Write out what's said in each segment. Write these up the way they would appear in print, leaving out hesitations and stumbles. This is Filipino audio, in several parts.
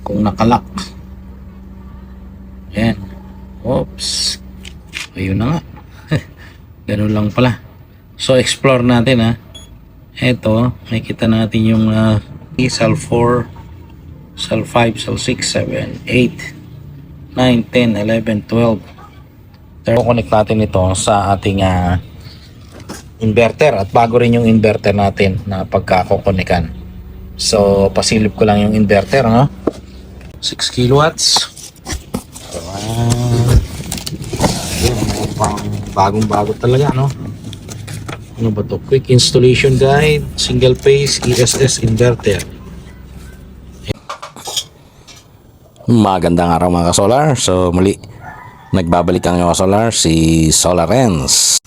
kung nakalock. Ayan. Oops. Ayun na nga. Ganun lang pala. So, explore natin ha. Ito, nakikita natin yung cell 4, cell 5, cell 6, 7, 8, 9, 10, 11, 12. Connect natin ito sa ating inverter. At bago rin yung inverter natin na pagkakokonikan. So, pasilip ko lang yung inverter, no? 6 kilowatts. Bagong-bago talaga, no? Ano ba to? Quick installation guide, single phase ESS inverter. Magandang araw mga ka-solar. So muli, nagbabalik ang mga solar, si Solarens.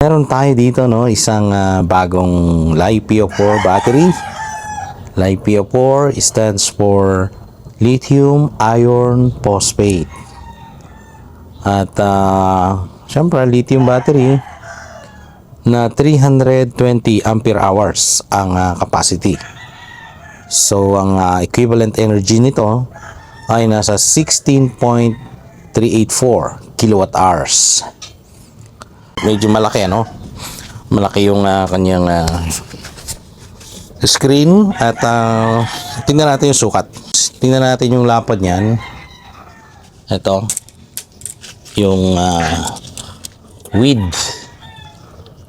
Meron tayo dito, no, isang bagong LiPo4 battery. LiPo4 stands for lithium iron phosphate. At syempre lithium battery na 320 ampere hours ang capacity. So ang equivalent energy nito ay nasa 16.384 kilowatt hours. Medyo malaki, ano? Malaki yung kanyang screen. At tingnan natin yung sukat. Tingnan natin yung lapad niyan. Ito yung width,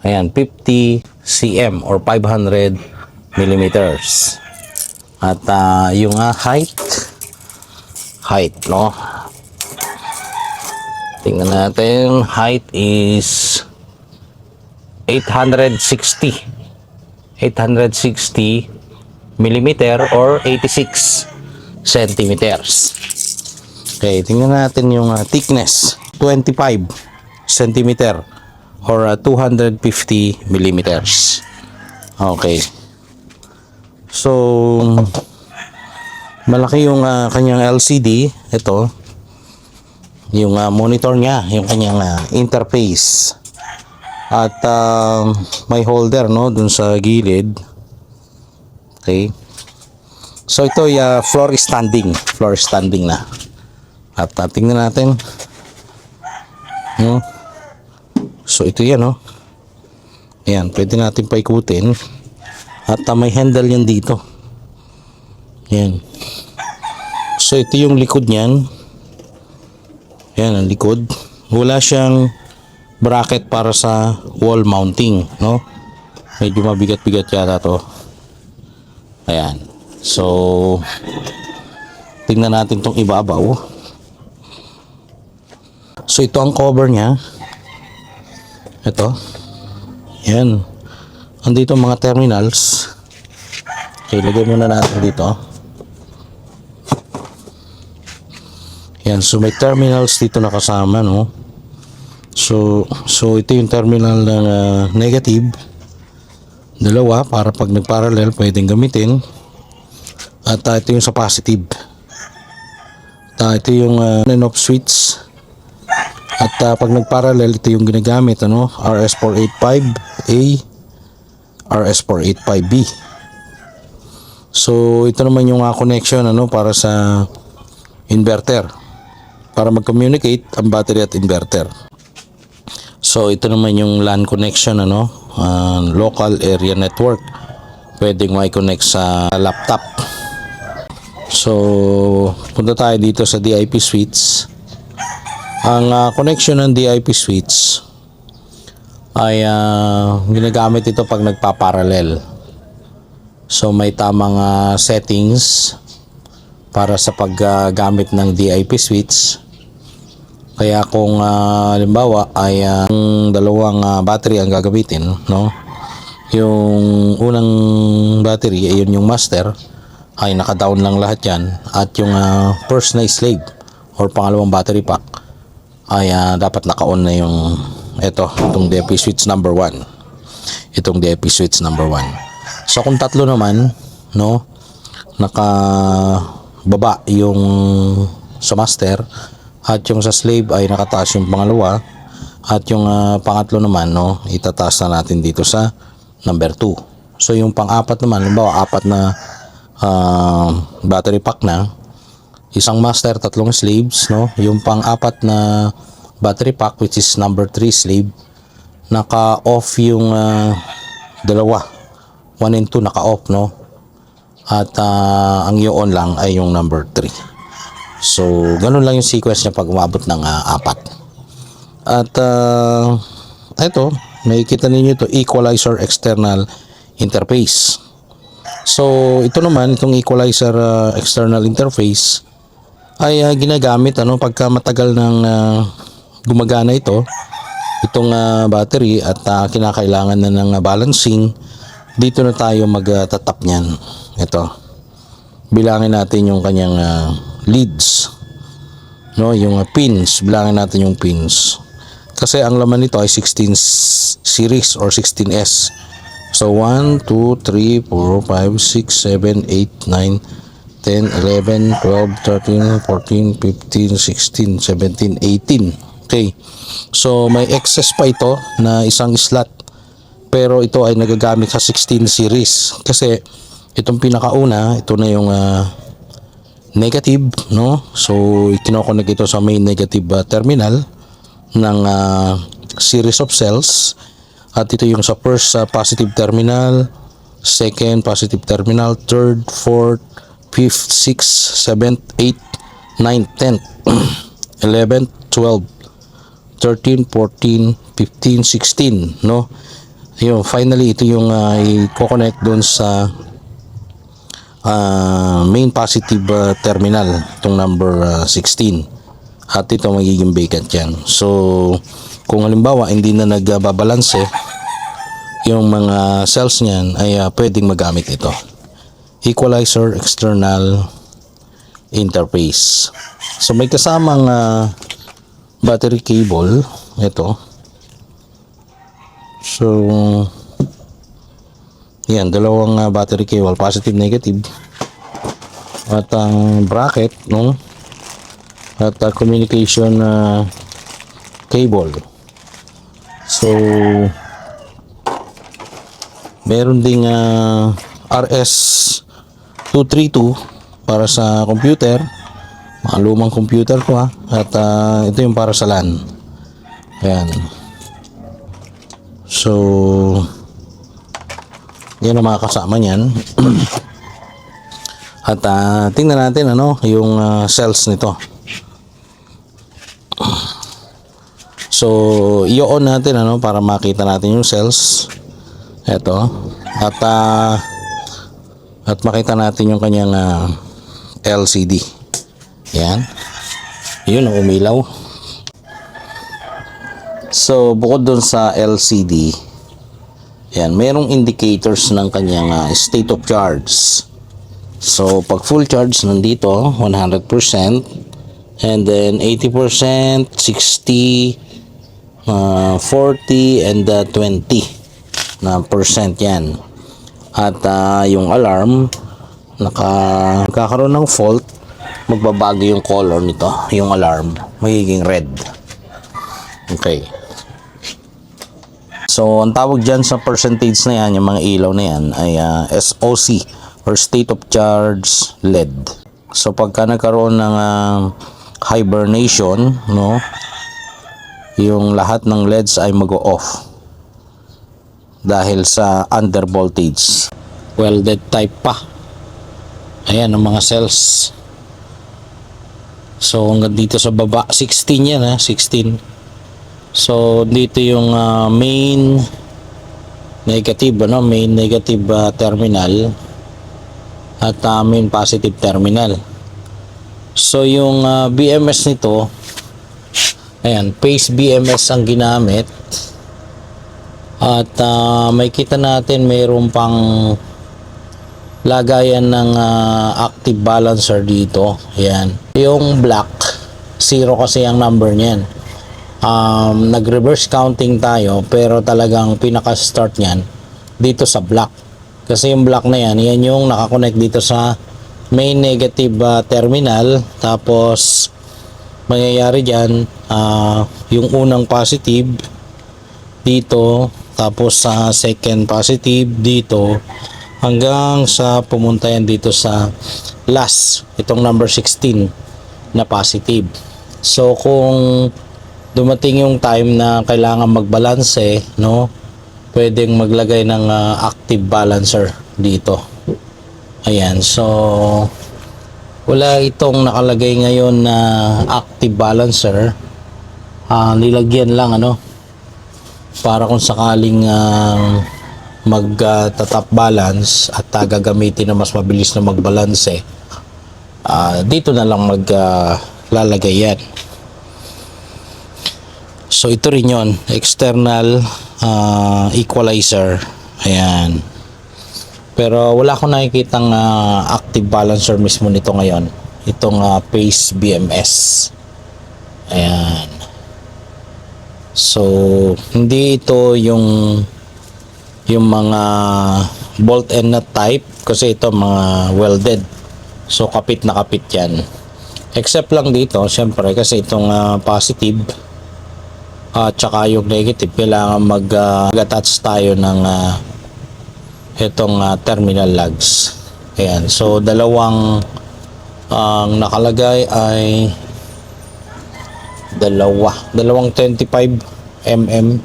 ayan, 50 cm or 500 millimeters. At yung height, no, tingnan natin, height is 860 millimeter or 86 centimeters. Okay, tingnan natin yung thickness, 25 centimeter or 250 millimeters. Okay. So, malaki yung kanyang LCD. Ito, yung monitor niya, yung kanyang interface. At may holder, no, dun sa gilid. Okay. So, ito ay floor standing na. At tingnan natin. So ito yan, no? Ayan, pwede natin paikutin. At may handle yan dito. Ayan. So ito yung likod niyan. Ayan ang likod. Wala siyang bracket para sa wall mounting, no? Medyo mabigat-bigat yata to. Ayan. So tingnan natin tong ibabaw. So ito ang cover niya. Ito. Yan. Andito mga terminals. Okay, lagay muna natin dito. Yan. So may terminals dito nakasama, no? So ito yung terminal ng negative. Dalawa para pag nagparallel pwedeng gamitin. At ito yung sa positive. Ito yung on and off switch. At pag nagparallel, ito yung ginagamit, ano? RS485A, RS485B. So ito naman yung connection, ano, para sa inverter, para mag-communicate ang battery at inverter. So ito naman yung LAN connection, ano, local area network. Pwedeng mai-connect sa laptop. So punta tayo dito sa DIP switch. Ang connection ng DIP switch ay ginagamit ito pag nagpaparallel. So may tamang settings para sa paggamit ng DIP switch. Kaya kung halimbawa ay dalawang battery ang gagamitin, no? Yung unang battery ay yun yung master, ay naka-down lang lahat yan. At yung first na slave or pangalawang battery pack ay dapat naka-on na yung itong DIP switch number 1. Itong DIP switch number 1. So kung tatlo naman, no, nakababa yung sa master at yung sa slave ay nakataas yung pangalawa at yung pangatlo naman, no, itataas na natin dito sa number 2. So yung pang-apat naman, halimbawa apat na battery pack na, isang master, tatlong slaves, no? Yung pang-apat na battery pack, which is number 3 slave, naka-off yung dalawa, 1 and 2 naka-off, no? At ang i-on lang ay yung number 3. So ganun lang yung sequence niya pag umabot ng 4. At ito, nakikita ninyo ito, equalizer external interface. So ito naman, itong equalizer external interface ay ginagamit pagka matagal ng gumagana itong battery at kinakailangan na ng balancing. Dito na tayo magtatap niyan. Ito, bilangin natin yung kanyang leads, no, yung pins, bilangin natin yung pins kasi ang laman nito ay 16 series or 16S. So 1, 2, 3, 4, 5, 6, 7, 8, 9, 10, 11, 12, 13, 14, 15, 16, 17, 18. Okay, so may excess pa ito na isang slot, pero ito ay nagagamit sa 16 series kasi itong pinakauna, ito na yung negative, no? So kino-connect ito sa main negative terminal ng series of cells, at ito yung sa first positive terminal, second positive terminal, third, fourth, fifth, sixth, seventh, eighth, ninth, 10th, 11th, 12th, 13, 14, 15, 16, no? Yun, finally ito yung i-connect doon sa main positive terminal, itong number 16, at ito magiging vacant yan. So kung halimbawa hindi na nagbabalanse yung mga cells niyan, ay pwedeng magamit ito, equalizer external interface. So may kasamang battery cable ito. So yan, dalawang battery cable, positive, negative, at ang bracket, no, at communication cable. So meron ding RS232 para sa computer, mga lumang computer ko at ito yung para sa LAN. Ayan. So yan ang mga kasama niyan. At tingnan natin yung cells nito. So i-on natin para makita natin yung cells. Ito. At makita natin yung kanyang LCD. Yan. Yun ang umilaw. So bukod dun sa LCD, yan, merong indicators ng kanyang state of charge. So pag full charge nandito 100%, and then 80%, 60, 40, and 20 na percent yan. At yung alarm, nagkakaroon ng fault, magbabago yung color nito, yung alarm magiging red. Okay. So ang tawag dyan sa percentage na yan, yung mga ilaw na yan, ay SOC or state of charge LED. So pagka nagkaroon ng hibernation, no, yung lahat ng LEDs ay mag-o-off dahil sa under voltage. Welded type pa. Ayan ang mga cells. So hanggang dito sa baba, 16 yan 16. So dito yung main negative, main negative terminal at main positive terminal. So yung BMS nito, ayan, phase BMS ang ginamit. At may kita natin mayroon pang lagayan ng active balancer dito. Ayan. Yung black, 0 kasi ang number niyan. Nag-reverse counting tayo, pero talagang pinaka-start niyan dito sa black. Kasi yung black na yan yung nakakonect dito sa main negative terminal. Tapos mangyayari dyan, yung unang positive dito, tapos sa second positive dito, hanggang sa pumunta yan dito sa last, itong number 16 na positive. So kung dumating yung time na kailangan magbalanse, no, pwedeng maglagay ng active balancer dito. Ayan, so wala itong nakalagay ngayon na active balancer. Nilagyan lang para kung sakaling mag-top balance at gagamitin na mas mabilis na magbalanse, dito na lang lalagay yan. So ito rin yon, external equalizer. Ayan. Pero wala akong nakikitang active balancer mismo nito ngayon. Itong Pace BMS. Ayan. So hindi ito yung mga bolt and nut type, kasi ito mga welded. So kapit na kapit yan. Except lang dito, syempre, kasi itong positive at saka yung negative, kailangan mag-attach tayo ng itong terminal lugs. Ayan, so dalawang ang nakalagay ay dalawang 25 mm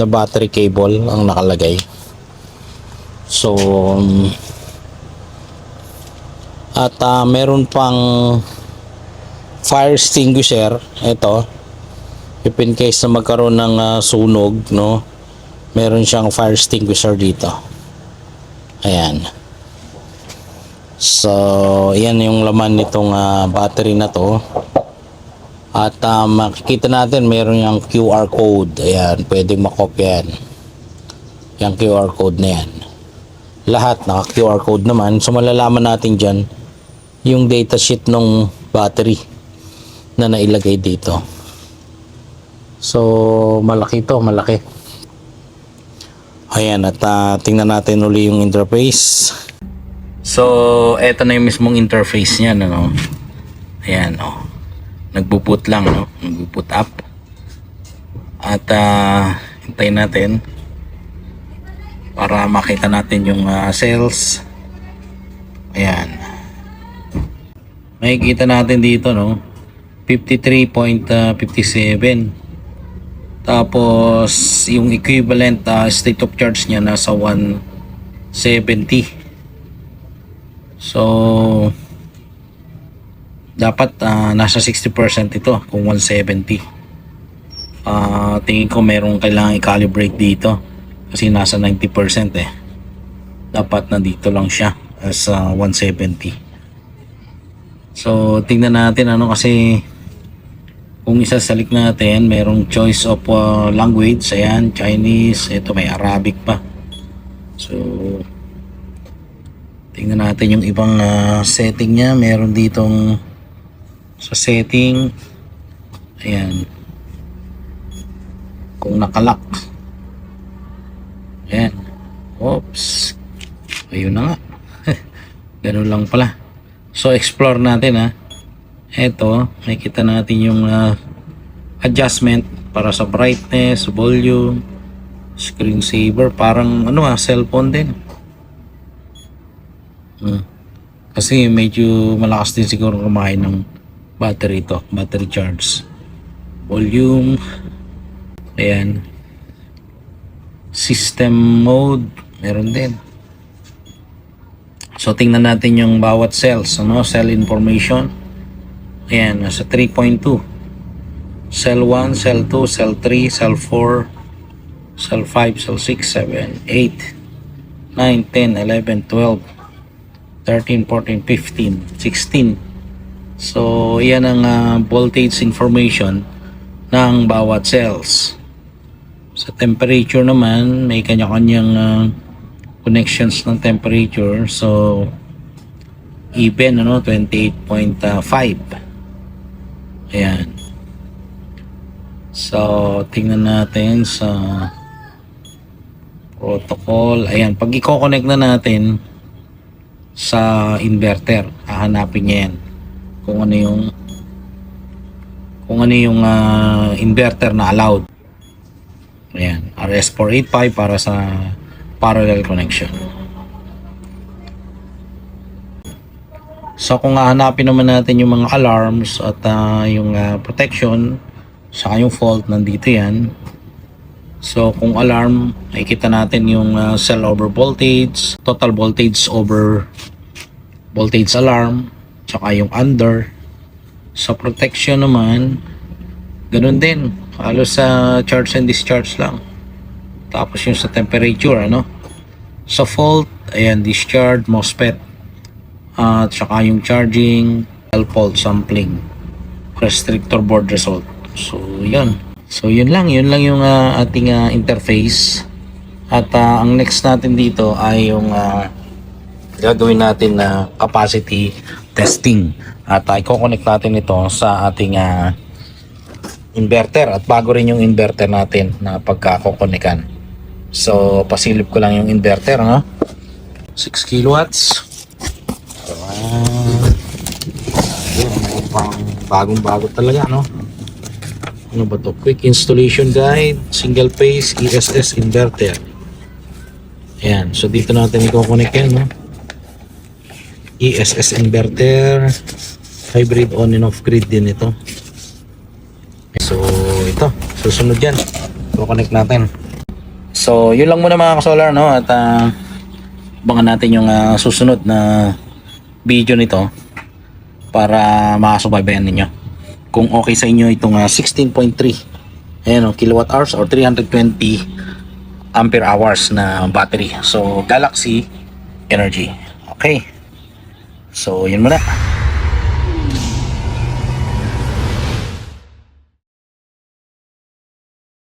na battery cable ang nakalagay. So at meron pang fire extinguisher. Ito, if in case na magkaroon ng sunog, no, meron siyang fire extinguisher dito. Ayan. So yan yung laman nitong battery na to. At makikita natin meron yung QR code. Ayan, pwede makopya yan, yung QR code na yan. Lahat naka QR code naman. So malalaman natin dyan yung datasheet ng battery na nailagay dito. So malaki to, malaki. Ayan, at tingnan natin uli yung interface. So eto na yung mismong interface niya, no? Ayan, oh. Nagbo-boot lang, no? Nagbo-boot up. At hintayin natin para makita natin yung cells. Ayan. Makikita natin dito, no? 53.57. Tapos yung equivalent state of charge niya nasa 170. So dapat nasa 60% ito kung 170. Tingin ko merong kailangan i-calibrate dito kasi nasa 90% eh. Dapat na dito lang siya as 170. So tingnan natin kasi kung isasalik natin, merong choice of language. Ayan, Chinese, ito may Arabic pa. So tingnan natin yung ibang setting niya. Meron ditong sa setting, ayan, kung nakalock, ayan, oops, ayun na nga. Ganun lang pala. So explore natin eto, nakikita natin yung adjustment para sa brightness, volume, screensaver, parang cellphone din. Kasi medyo malakas din siguro kumain ng battery to, battery charge. Volume, ayan, system mode, meron din. So tingnan natin yung bawat cells, cell information. Ayan, nasa 3.2. Cell 1, cell 2, cell 3, cell 4, cell 5, cell 6, 7, 8, 9, 10, 11, 12, 13, 14, 15, 16. So yan ang voltage information ng bawat cells. Sa temperature naman, may kanya-kanyang connections ng temperature. So even 28.5. Ayan. So tingnan natin sa protocol. Ayan, pag i-connect na natin sa inverter, hahanapin niya yan kung ano yung inverter na allowed. Ayan, RS485 para sa parallel connection. So kung hahanapin naman natin yung mga alarms at yung protection saka yung fault, nandito yan. So kung alarm, makikita natin yung cell over voltage, total voltage over voltage alarm, saka yung under. Sa protection naman, ganun din, halos sa charge and discharge lang. Tapos yung sa temperature, ano. Sa fault, ayan, discharge, MOSFET, at saka yung charging, fault sampling, restrictor board result. So yun. So yun lang yung ating interface. At ang next natin dito ay yung gagawin natin na capacity testing. At i-connect natin ito sa ating inverter, at bago rin yung inverter natin na pagkakokonekan. So pasilip ko lang yung inverter, no? 6 kilowatts. Bagong-bago talaga, no? Ano ba to? Quick installation guide, single phase ESS inverter. Ayan, so dito natin i-connect yan, no? ESS inverter, hybrid on and off grid din ito. So ito, susunod yan, i-connect natin. So yun lang muna mga kasolar, no? At abangan natin yung susunod na video nito para makasubaybayan ninyo kung okay sa inyo itong 16.3 ayan, kilowatt hours or 320 ampere hours na battery. So Galaxy Energy. Okay, so yun muna.